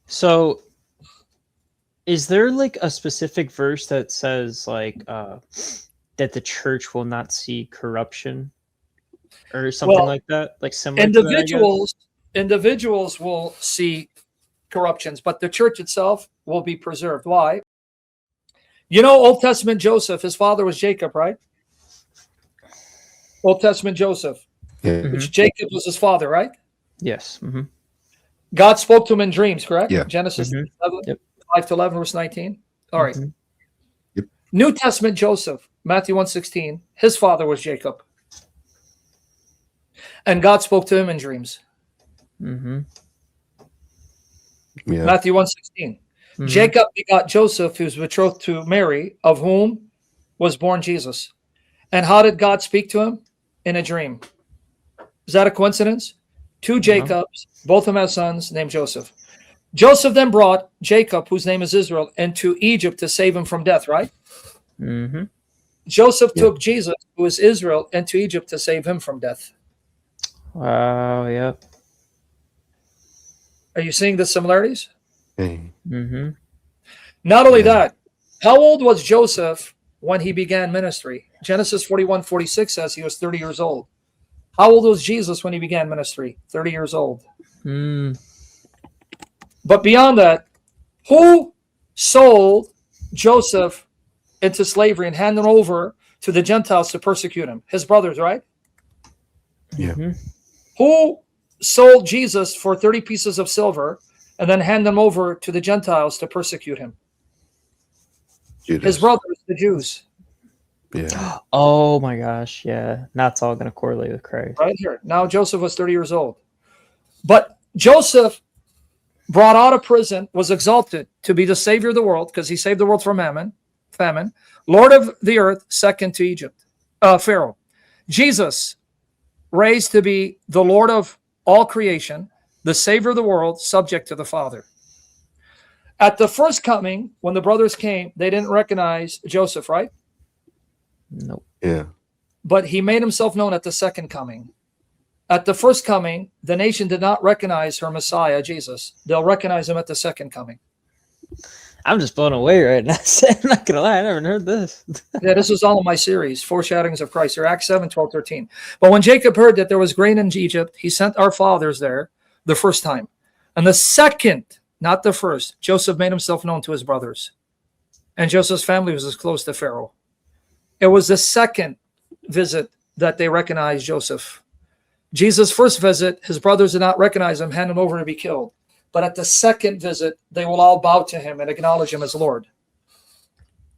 So is there like a specific verse that says like that the church will not see corruption or something Well, like that? Like similar to that, I guess? Individuals will see corruptions, but the church itself will be preserved. Why? You know, Old Testament Joseph, his father was Jacob, right? Old Testament Joseph, which Jacob was his father, right? Yes. Mm-hmm. God spoke to him in dreams, correct? Yeah. Genesis 7, Yep. 5 to 11, verse 19. All right. Yep. New Testament Joseph, Matthew 1:16, his father was Jacob. And God spoke to him in dreams. Mm-hmm. Yeah. Matthew 1:16. Jacob begot Joseph, who was betrothed to Mary, of whom was born Jesus. And how did God speak to him? In a dream. Is that a coincidence? Two Jacobs, both of them have sons named Joseph. Joseph then brought Jacob, whose name is Israel, into Egypt to save him from death, right? Mm-hmm. Joseph took Jesus, who is Israel, into Egypt to save him from death. Wow, yep. Are you seeing the similarities? Mm-hmm. Not only that, how old was Joseph when he began ministry? Genesis 41:46 says he was 30 years old. How old was Jesus when he began ministry? 30 years old. But beyond that, who sold Joseph into slavery and handed him over to the Gentiles to persecute him? His brothers, right? Yeah. Who sold Jesus for 30 pieces of silver and then handed him over to the Gentiles to persecute him? Judas. His brothers, the Jews. Yeah. Oh my gosh, yeah. Now it's all going to correlate with Christ. Right here. Now Joseph was 30 years old. But Joseph, brought out of prison, was exalted to be the savior of the world because he saved the world from famine, Lord of the earth, second to Egypt, Pharaoh. Jesus, raised to be the Lord of all creation, the savior of the world, subject to the Father. At the first coming, when the brothers came, they didn't recognize Joseph, right? Nope. Yeah. But he made himself known at the second coming. At the first coming, the nation did not recognize her Messiah, Jesus. They'll recognize him at the second coming. I'm just blown away right now. I'm not going to lie. I never heard this. Yeah, this is all of my series, Foreshadowings of Christ, or Acts 7, 12, 13. But when Jacob heard that there was grain in Egypt, he sent our fathers there the first time. And the second, not the first, Joseph made himself known to his brothers. And Joseph's family was as close to Pharaoh. It was the second visit that they recognized Joseph. Jesus' first visit, his brothers did not recognize him, hand him over to be killed. But at the second visit, they will all bow to him and acknowledge him as Lord.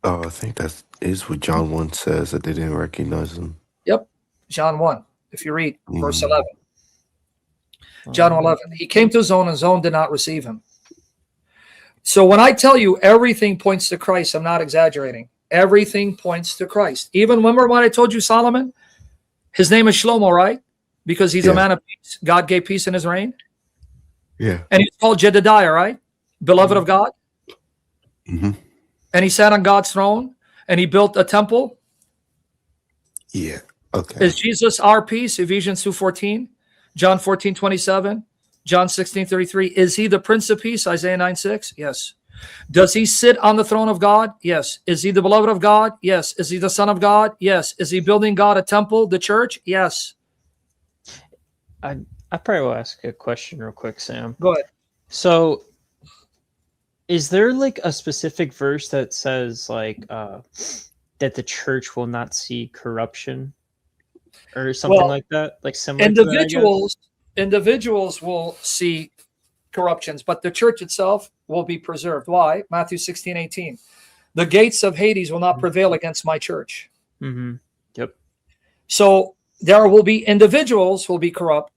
Oh, I think that is what John 1 says, that they didn't recognize him. Yep. John 1, if you read verse 11. John 11. He came to his own, and his own did not receive him. So when I tell you everything points to Christ, I'm not exaggerating. Everything points to Christ. Even remember when I told you Solomon? His name is Shlomo, right? Because he's a man of peace. God gave peace in his reign. Yeah. And he's called Jedediah, right? Beloved of God. Mm-hmm. And he sat on God's throne and he built a temple. Yeah. Okay. Is Jesus our peace? Ephesians 2:14, John 14:27, John 16:33. Is he the Prince of Peace? Isaiah 9:6. Yes. Does he sit on the throne of God? Yes. Is he the beloved of God? Yes. Is he the Son of God? Yes. Is he building God a temple, the church? Yes. I probably will ask a question real quick, Sam. Go ahead. So, is there like a specific verse that says like that the church will not see corruption or something like that? Like similar individuals will see corruptions, but the church itself will be preserved. Why? Matthew 16:18. The gates of Hades will not prevail against my church. Mm-hmm. Yep. So there will be individuals who will be corrupt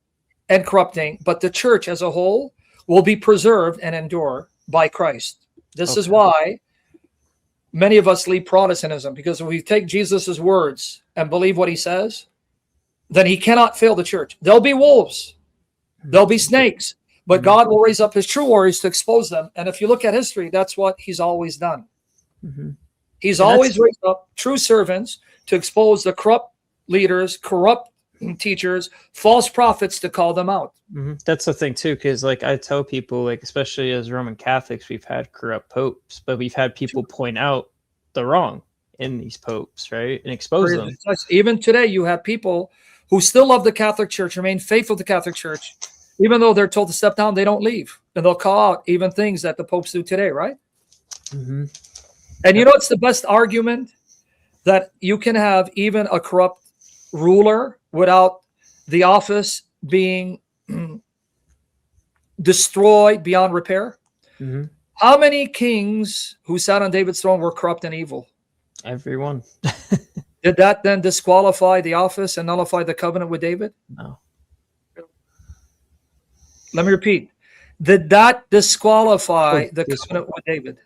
and corrupting, but the church as a whole will be preserved and endure by Christ. This is why many of us leave Protestantism, because if we take Jesus's words and believe what he says, then he cannot fail the church. There'll be wolves, there'll be snakes, but God will raise up his true warriors to expose them. And if you look at history, that's what he's always done. Mm-hmm. He's always raised up true servants to expose the corrupt leaders, corrupt teachers, false prophets to call them out. That's the thing too, because like I tell people, like especially as Roman Catholics, we've had corrupt popes, but we've had people point out the wrong in these popes, right, and expose them. Even today, you have people who still love the Catholic Church, remain faithful to the Catholic Church, even though they're told to step down, they don't leave, and they'll call out even things that the popes do today, right? And you know, it's the best argument that you can have even a corrupt ruler without the office being destroyed beyond repair. How many kings who sat on David's throne were corrupt and evil? Everyone. Did that then disqualify the office and nullify the covenant with David? No. Let me repeat. Did that disqualify the covenant with David?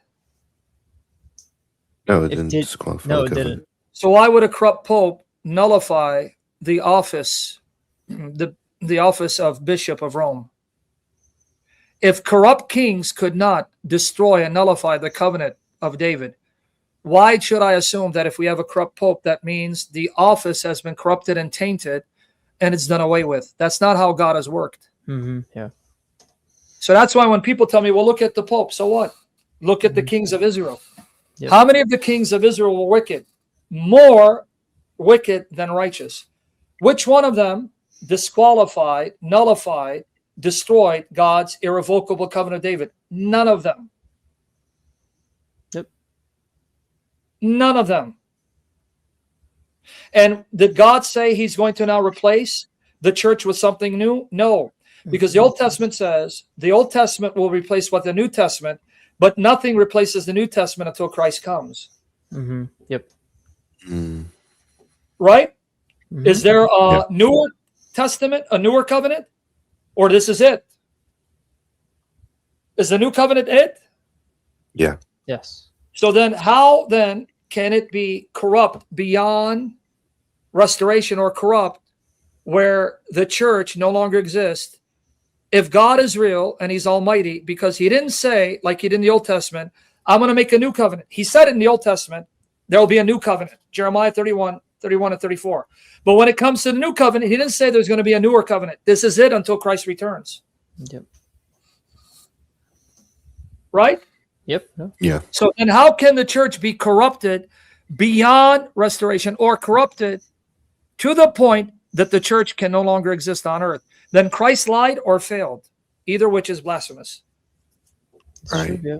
No, it didn't disqualify. No, it didn't. So why would a corrupt pope nullify the office, the office of Bishop of Rome? If corrupt kings could not destroy and nullify the covenant of David, why should I assume that if we have a corrupt pope, that means the office has been corrupted and tainted and it's done away with? That's not how God has worked. Yeah. So that's why when people tell me, well, look at the pope, so what? Look at the kings of Israel. Yep. How many of the kings of Israel were wicked? More wicked than righteous. Which one of them disqualified, nullified, destroyed God's irrevocable covenant of David? None of them. Yep. None of them. And did God say he's going to now replace the church with something new? No, because the Old Testament says the Old Testament will replace what the New Testament, but nothing replaces the New Testament until Christ comes. Yep. Right? Is there a newer testament, a newer covenant? Or this is it? Is the new covenant it? Yeah. Yes. So then how then can it be corrupt beyond restoration, or corrupt where the church no longer exists? If God is real and he's almighty, because he didn't say, like he did in the Old Testament, I'm going to make a new covenant. He said it in the Old Testament, there will be a new covenant. Jeremiah 31 and 34. But when it comes to the new covenant, he didn't say there's going to be a newer covenant. This is it until Christ returns. Yep. Right? Yep. No. Yeah. So then how can the church be corrupted beyond restoration, or corrupted to the point that the church can no longer exist on earth? Then Christ lied or failed, either which is blasphemous. Right. Yeah.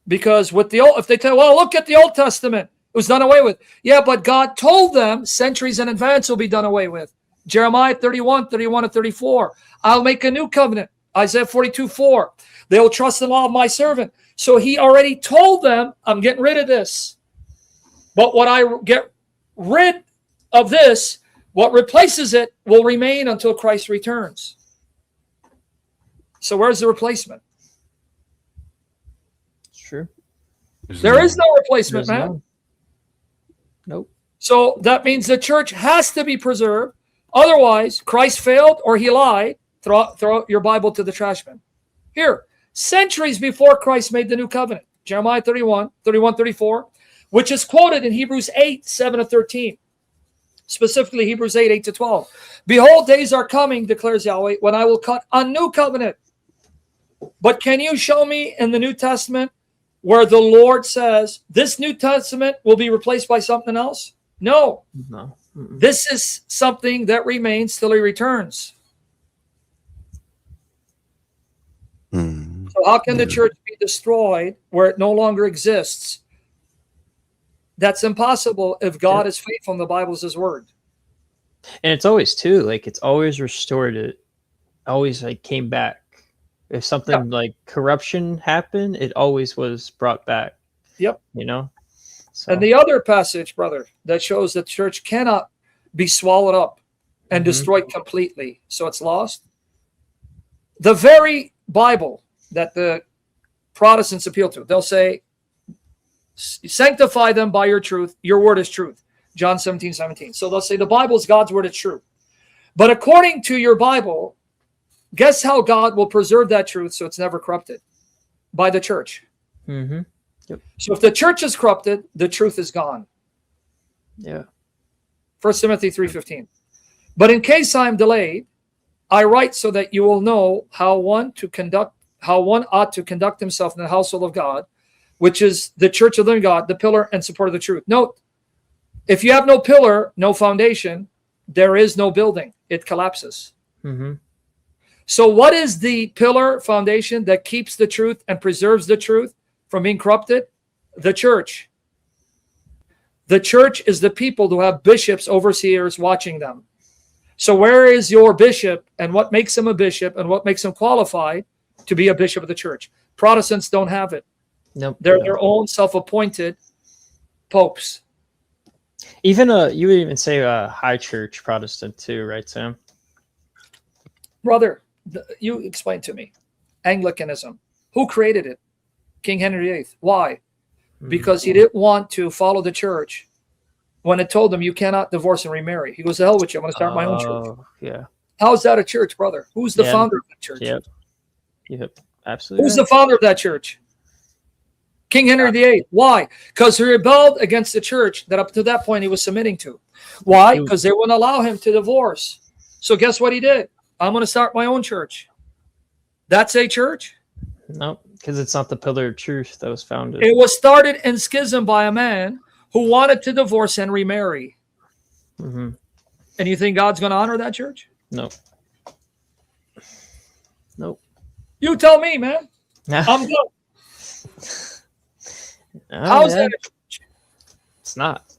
Because with the old, if they tell, well, look at the Old Testament, it was done away with. Yeah, but God told them centuries in advance will be done away with. Jeremiah 31 and 34. I'll make a new covenant. Isaiah 42:4. They will trust in the law of my servant. So he already told them, I'm getting rid of this. But when I get rid of this, what replaces it will remain until Christ returns. So where's the replacement? It's true. There is no replacement, man. None. Nope. So that means the church has to be preserved. Otherwise, Christ failed or he lied. Throw your Bible to the trash bin. Here, centuries before Christ made the new covenant, Jeremiah 34, which is quoted in Hebrews 8:7-13. Specifically, Hebrews 8:8-12. Behold, days are coming, declares Yahweh, when I will cut a new covenant. But can you show me in the New Testament where the Lord says this New Testament will be replaced by something else? No. No. This is something that remains till he returns. So how can the church be destroyed where it no longer exists? That's impossible if God is faithful and the Bible is his word. And it's always too, like it's always restored. It always like came back. If something like corruption happened, it always was brought back. Yep. You know? So. And the other passage, brother, that shows that the church cannot be swallowed up and destroyed completely, so it's lost. The very Bible that the Protestants appeal to, they'll say, sanctify them by your truth. Your word is truth. John 17:17. So they'll say the Bible is God's word, it's true. But according to your Bible, guess how God will preserve that truth so it's never corrupted? By the church. Yep. So if the church is corrupted, the truth is gone. Yeah. 1 Timothy 3:15. But in case I'm delayed, I write so that you will know how one ought to conduct himself in the household of God, which is the church of the living God, the pillar and support of the truth. Note, if you have no pillar, no foundation, there is no building. It collapses. Mm-hmm. So what is the pillar foundation that keeps the truth and preserves the truth from being corrupted? The church. The church is the people who have bishops, overseers watching them. So where is your bishop, and what makes him a bishop, and what makes him qualified to be a bishop of the church? Protestants don't have it. Nope. They're their own self-appointed popes. Even you would even say a high church Protestant too, right, Sam? Brother, you explain to me. Anglicanism. Who created it? King Henry VIII. Why? Because he didn't want to follow the church when it told him you cannot divorce and remarry. He goes, the hell with you. I'm going to start my own church. Yeah. How is that a church, brother? Who's the founder of that church? Yep. Absolutely. Who's the founder of that church? King Henry VIII. Why? Because he rebelled against the church that up to that point he was submitting to. Why? Because they wouldn't allow him to divorce. So guess what he did? I'm going to start my own church. That's a church? No, because it's not the pillar of truth that was founded. It was started in schism by a man who wanted to divorce and remarry. Mm-hmm. And you think God's going to honor that church? Nope. Nope. You tell me, man. I'm done. How's that a church? It's not.